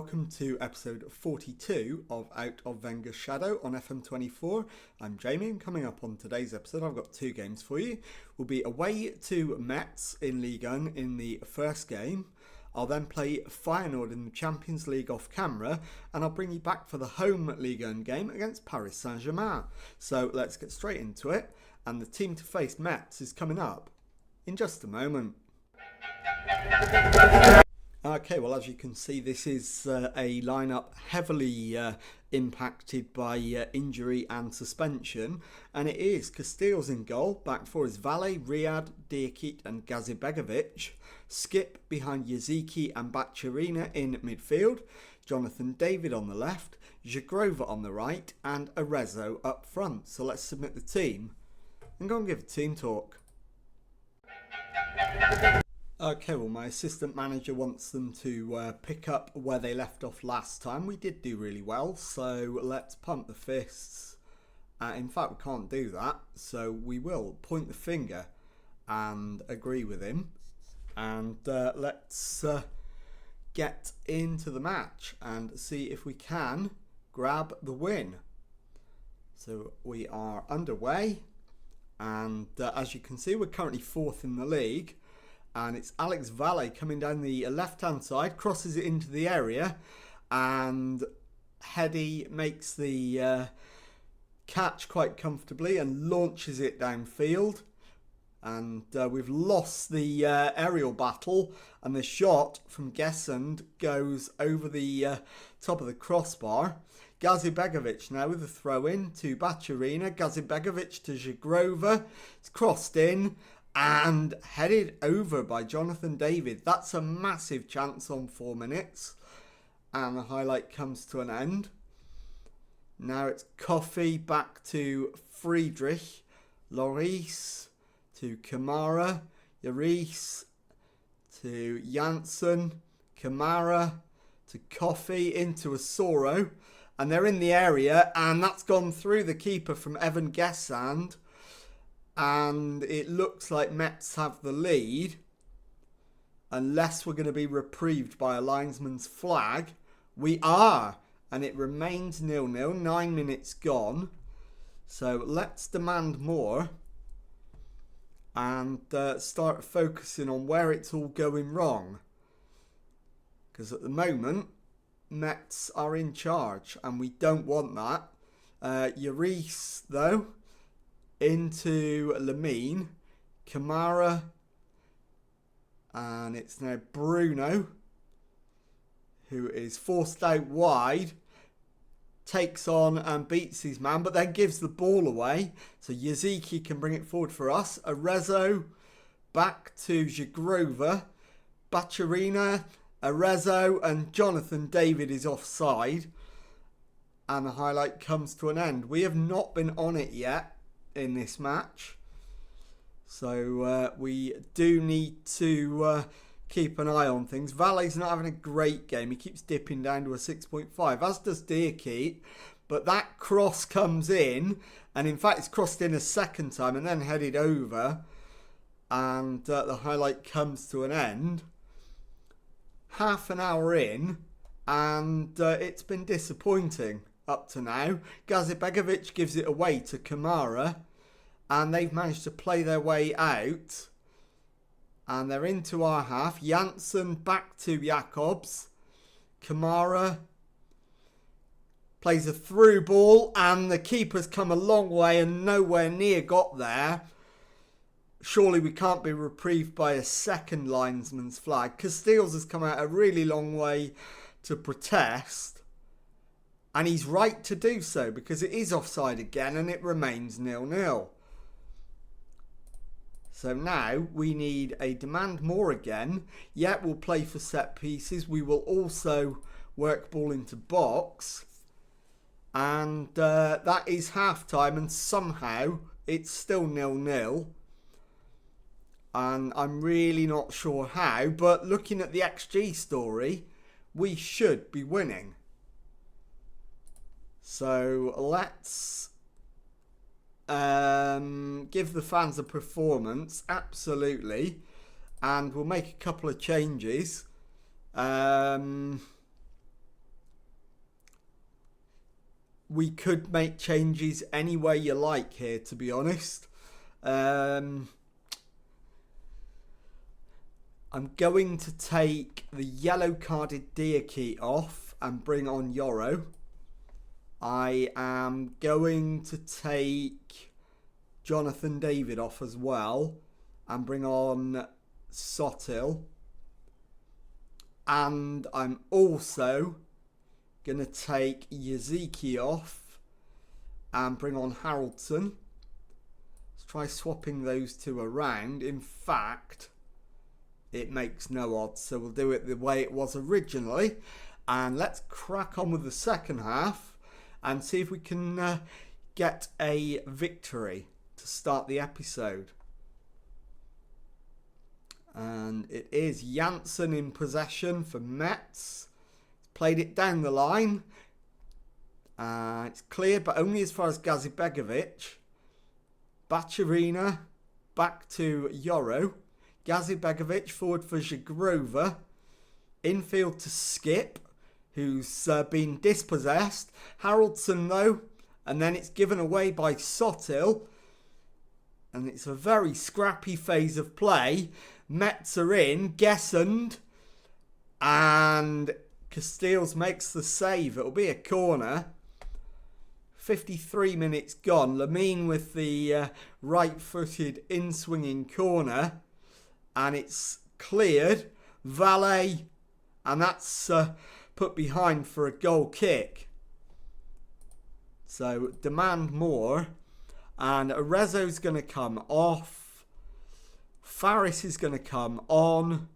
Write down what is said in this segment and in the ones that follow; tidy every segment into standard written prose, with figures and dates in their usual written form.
welcome to episode 42 of Out of Wenger's Shadow on FM24. I'm Jamie, and coming up on today's episode, I've got two games for you. We'll be away to Metz in Ligue in the first game. I'll then play Feyenoord in the Champions League off camera, and I'll bring you back for the home Ligue game against Paris Saint-Germain. So let's get straight into it, and the team to face Metz is coming up in just a moment. Okay, well, as you can see, this is a lineup heavily impacted by injury and suspension, and it is Casteels in goal. Back four is Valle, Riyad, Diakite and Gazibegovic. Skip behind Yaziki and Bacharina in midfield. Jonathan David on the left, Zagrova on the right, and Arezzo up front. So let's submit the team and go and give a team talk. Okay, well, my assistant manager wants them to pick up where they left off last time. We did do really well, so let's pump the fists. In fact, we can't do that, so we will point the finger and agree with him. And let's get into the match and see if we can grab the win. So we are underway, and as you can see, we're currently fourth in the league. And it's Alex Valle coming down the left-hand side, crosses it into the area, and Hedy makes the catch quite comfortably and launches it downfield. And we've lost the aerial battle, and the shot from Gesund goes over the top of the crossbar. Gazibegovic now with a throw-in to Bacharina. Gazibegovic to Zagrova. It's crossed in and headed over by Jonathan David. That's a massive chance on 4 minutes. And the highlight comes to an end. Now it's Coffey back to Friedrich. Lloris to Kamara. Lloris to Janssen. Kamara to Coffey into Asoro. And they're in the area, and that's gone through the keeper from Evan Gesand. And it looks like Metz have the lead, unless we're going to be reprieved by a linesman's flag. We are, and it remains 0-0, 9 minutes gone. So let's demand more and start focusing on where it's all going wrong. Because at the moment, Metz are in charge, and we don't want that. Lloris, though, into Lamine, Kamara, and it's now Bruno, who is forced out wide, takes on and beats his man, but then gives the ball away, so Yaziki can bring it forward for us. Arezzo back to Zagrova, Bacharina, Arezzo, and Jonathan David is offside, and the highlight comes to an end. We have not been on it yet in this match, so we do need to keep an eye on things. Valle's not having a great game. He keeps dipping down to a 6.5, as does Diakite, but that cross comes in, and in fact it's crossed in a second time and then headed over, and the highlight comes to an end. Half an hour in, and it's been disappointing up to now. Gazibegovic gives it away to Kamara, and they've managed to play their way out, and they're into our half. Janssen back to Jacobs. Kamara plays a through ball, and the keeper's come a long way and nowhere near got there. Surely we can't be reprieved by a second linesman's flag. Casteels has come out a really long way to protest, and he's right to do so because it is offside again and it remains 0-0. So now we need a demand more again. Yet we'll play for set pieces. We will also work ball into box. And that is half time, and somehow it's still 0-0. And I'm really not sure how, but looking at the XG story, we should be winning. So let's give the fans a performance, absolutely, and we'll make a couple of changes. we could make changes any way you like here, to be honest. I'm going to take the yellow carded Diakite off and bring on Yoro. I am going to take Jonathan David off as well and bring on Sotil. And I'm also going to take Yaziki off and bring on Haraldson. Let's try swapping those two around. In fact, it makes no odds, so we'll do it the way it was originally. And let's crack on with the second half and see if we can get a victory to start the episode. And it is Janssen in possession for Metz. Played it down the line. It's cleared, but only as far as Gazibegovic. Bacharina back to Yoro. Gazibegovic forward for Zagrova. Infield to Skip, who's been dispossessed. Haraldson though, and then it's given away by Sotil. And it's a very scrappy phase of play. Metz are in, Gessend, and Casteels makes the save. It'll be a corner. 53 minutes gone. Lamine with the right-footed in-swinging corner. And it's cleared. Valet, and that's put behind for a goal kick. So demand more. And Arezzo's going to come off. Faris is going to come on.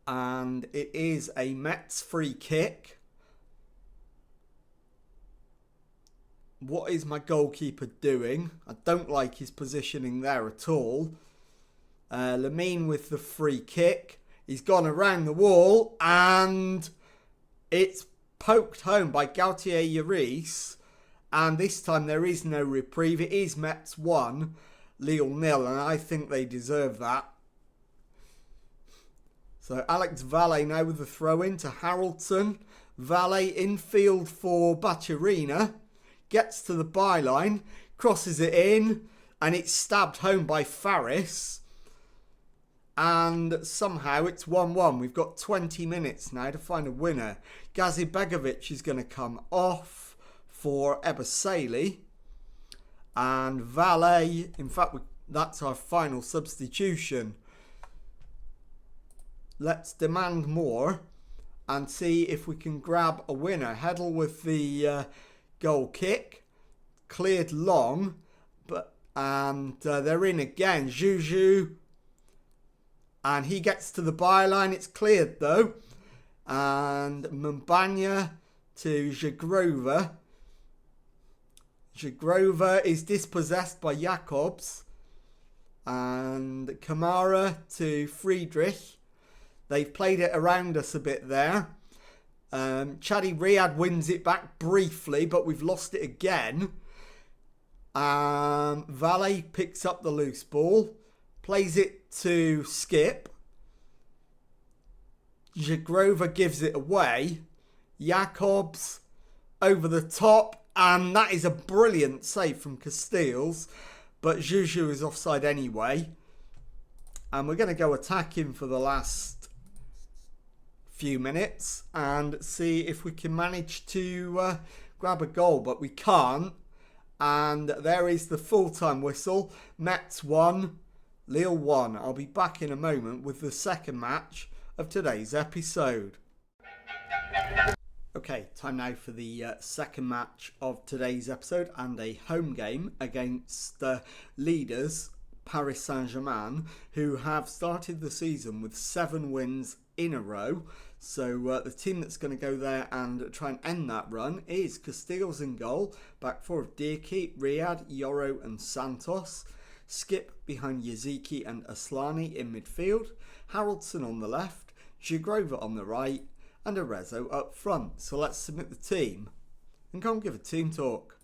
And it is a Metz free kick. What is my goalkeeper doing? I don't like his positioning there at all. Lamine with the free kick. He's gone around the wall and it's poked home by Gautier Lloris. And this time there is no reprieve. It is Metz 1, Lille 0, and I think they deserve that. So Alex Valle now with the throw-in to Haraldson. Valle infield for Bacharina. Gets to the byline. Crosses it in. And it's stabbed home by Faris. And somehow it's 1-1. We've got 20 minutes now to find a winner. Gazibegovic is going to come off for Ebaseli. And Valle, in fact, that's our final substitution. Let's demand more and see if we can grab a winner. Heddle with the goal kick. Cleared long. And they're in again. Juju. And he gets to the byline. It's cleared though. And Mbanya to Zagrova. Zagrova is dispossessed by Jakobs. And Kamara to Friedrich. They've played it around us a bit there. Chadi Riyad wins it back briefly, but we've lost it again. Valle picks up the loose ball. Plays it to Skip. Zagrova gives it away. Jakobs over the top. And that is a brilliant save from Casteels. But Juju is offside anyway. And we're going to go attacking for the last few minutes. And see if we can manage to grab a goal. But we can't. And there is the full-time whistle. Metz 1. Lille 1. I'll be back in a moment with the second match of today's episode. Okay, time now for the second match of today's episode and a home game against leaders Paris Saint-Germain, who have started the season with 7 wins in a row. So the team that's going to go there and try and end that run is Casteels in goal, back four of Diakite, Riyad, Yoro and Santos. Skip behind Yaziki and Aslani in midfield, Haraldson on the left, Zagrova on the right, and Arezzo up front. So let's submit the team and go and give a team talk.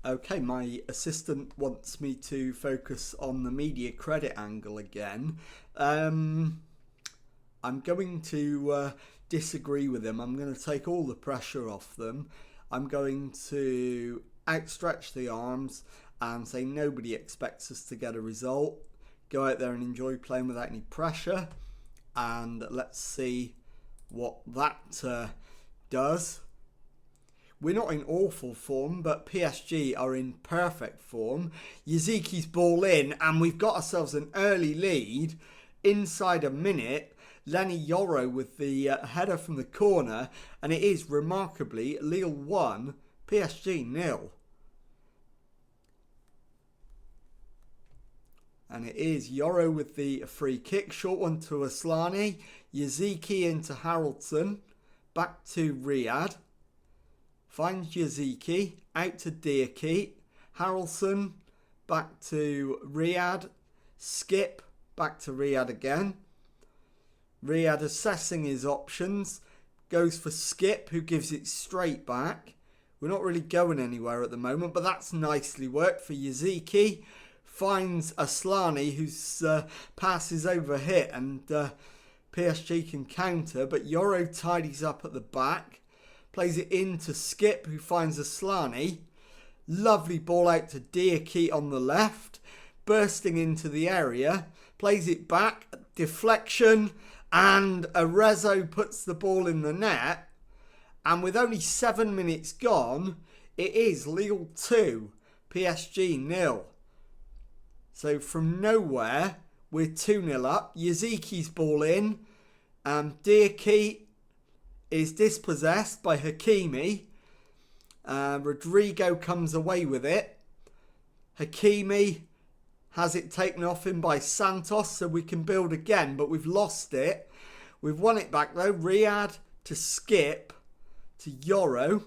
Okay, my assistant wants me to focus on the media credit angle again. I I'm going to disagree with him. I'm going to take all the pressure off them. I'm going to outstretch the arms and say nobody expects us to get a result. Go out there and enjoy playing without any pressure. And let's see what that does. We're not in awful form, but PSG are in perfect form. Yaziki's ball in, and we've got ourselves an early lead. Inside a minute, Lenny Yoro with the header from the corner, and it is remarkably Lille 1, PSG 0. And it is Yoro with the free kick. Short one to Aslani. Yaziki into Haraldson. Back to Riyad. Finds Yaziki. Out to Diakite. Haraldson. Back to Riyad. Skip. Back to Riyad again. Riyad assessing his options. Goes for Skip, who gives it straight back. We're not really going anywhere at the moment, but that's nicely worked for Yaziki. Finds Aslani, whose pass is overhit, and PSG can counter, but Yoro tidies up at the back. Plays it in to Skip, who finds Aslani. Lovely ball out to Diakite on the left. Bursting into the area. Plays it back. Deflection. And Arezzo puts the ball in the net. And with only 7 minutes gone, it is Lille 2, PSG 0. So from nowhere, we're 2-0 up. Yaziki's ball in. Diakite is dispossessed by Hakimi. Rodrigo comes away with it. Hakimi has it taken off him by Santos, so we can build again, but we've lost it. We've won it back though. Riyad to Skip to Yoro.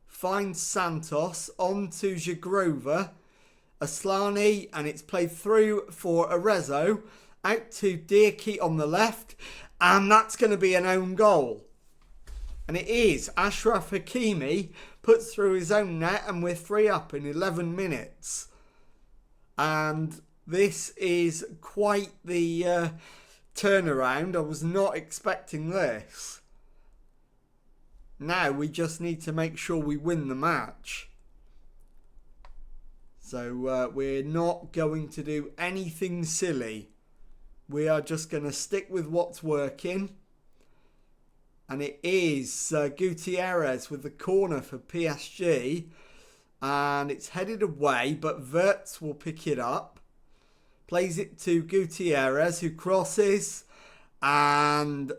Finds Santos on to Zagrova. Aslani, and it's played through for Arezzo. Out to Diakite on the left, and that's going to be an own goal. And it is. Achraf Hakimi puts through his own net, and we're 3 up in 11 minutes. And this is quite the turnaround. I was not expecting this. Now we just need to make sure we win the match. So we're not going to do anything silly. We are just going to stick with what's working. And it is Gutierrez with the corner for PSG. And it's headed away, but Wirtz will pick it up. Plays it to Gutierrez, who crosses. And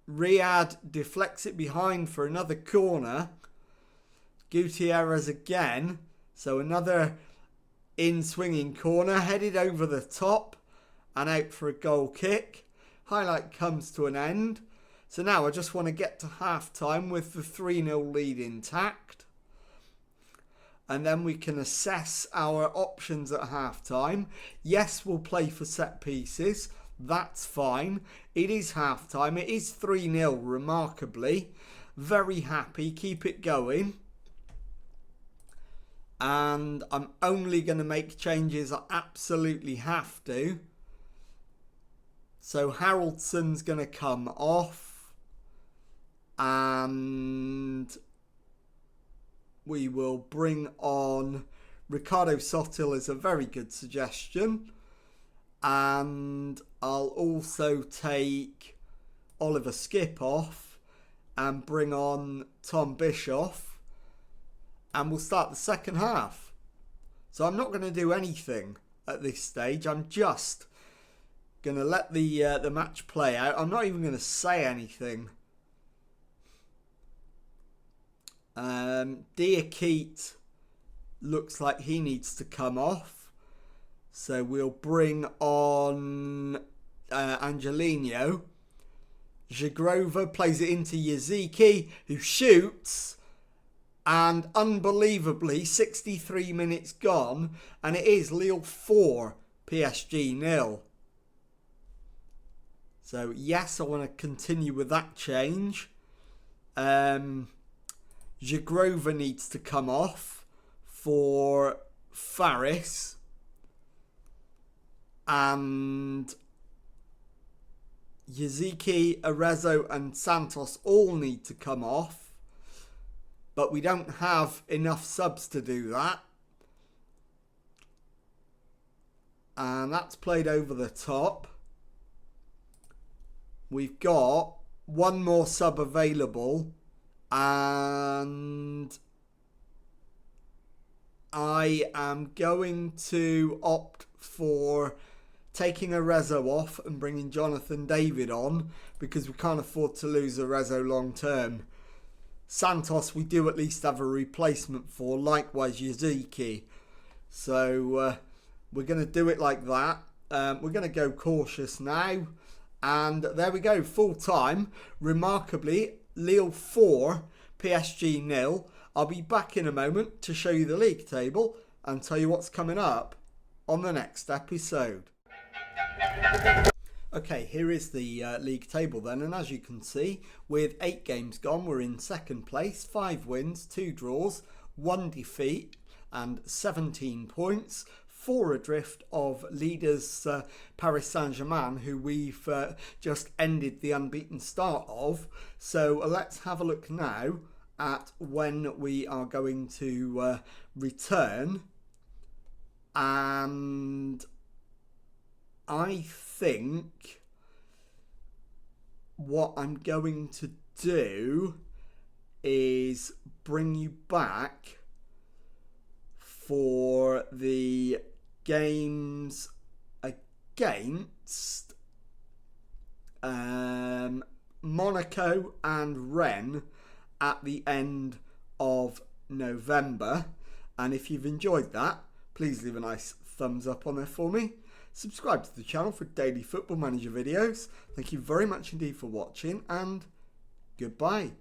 Riyad deflects it behind for another corner. Gutierrez again. So another in-swinging corner, headed over the top and out for a goal kick. Highlight comes to an end. So now I just want to get to half-time with the 3-0 lead intact. And then we can assess our options at half-time. Yes, we'll play for set pieces. That's fine. It is half-time. It is 3-0, remarkably. Very happy. Keep it going. And I'm only going to make changes I absolutely have to. So Haraldson's going to come off. And we will bring on Ricardo Sotil is a very good suggestion. And I'll also take Oliver Skip off and bring on Tom Bischoff. And we'll start the second half. So I'm not going to do anything at this stage. I'm just going to let the match play out. I'm not even going to say anything. Diakite looks like he needs to come off. So we'll bring on Angelino. Zagrova plays it into Yaziki, who shoots. And unbelievably, 63 minutes gone, and it is Lille 4, PSG 0. So yes, I want to continue with that change. Zagrova needs to come off for Faris. And Yaziki, Arezzo and Santos all need to come off. But we don't have enough subs to do that. And that's played over the top. We've got one more sub available. And I am going to opt for taking Arezzo off and bringing Jonathan David on, because we can't afford to lose Arezzo long term. Santos we do at least have a replacement for, likewise Yaziki. So we're going to do it like that. We're going to go cautious now. And there we go, full time. Remarkably, Lille 4, PSG 0. I'll be back in a moment to show you the league table and tell you what's coming up on the next episode. Okay, here is the league table then, and as you can see, with 8 games gone, we're in second place, 5 wins, 2 draws, 1 defeat and 17 points, 4 adrift of leaders Paris Saint-Germain, who we've just ended the unbeaten start of. So let's have a look now at when we are going to return. And I think what I'm going to do is bring you back for the games against Monaco and Rennes at the end of November. And if you've enjoyed that, please leave a nice thumbs up on there for me. Subscribe to the channel for daily Football Manager videos. Thank you very much indeed for watching, and goodbye.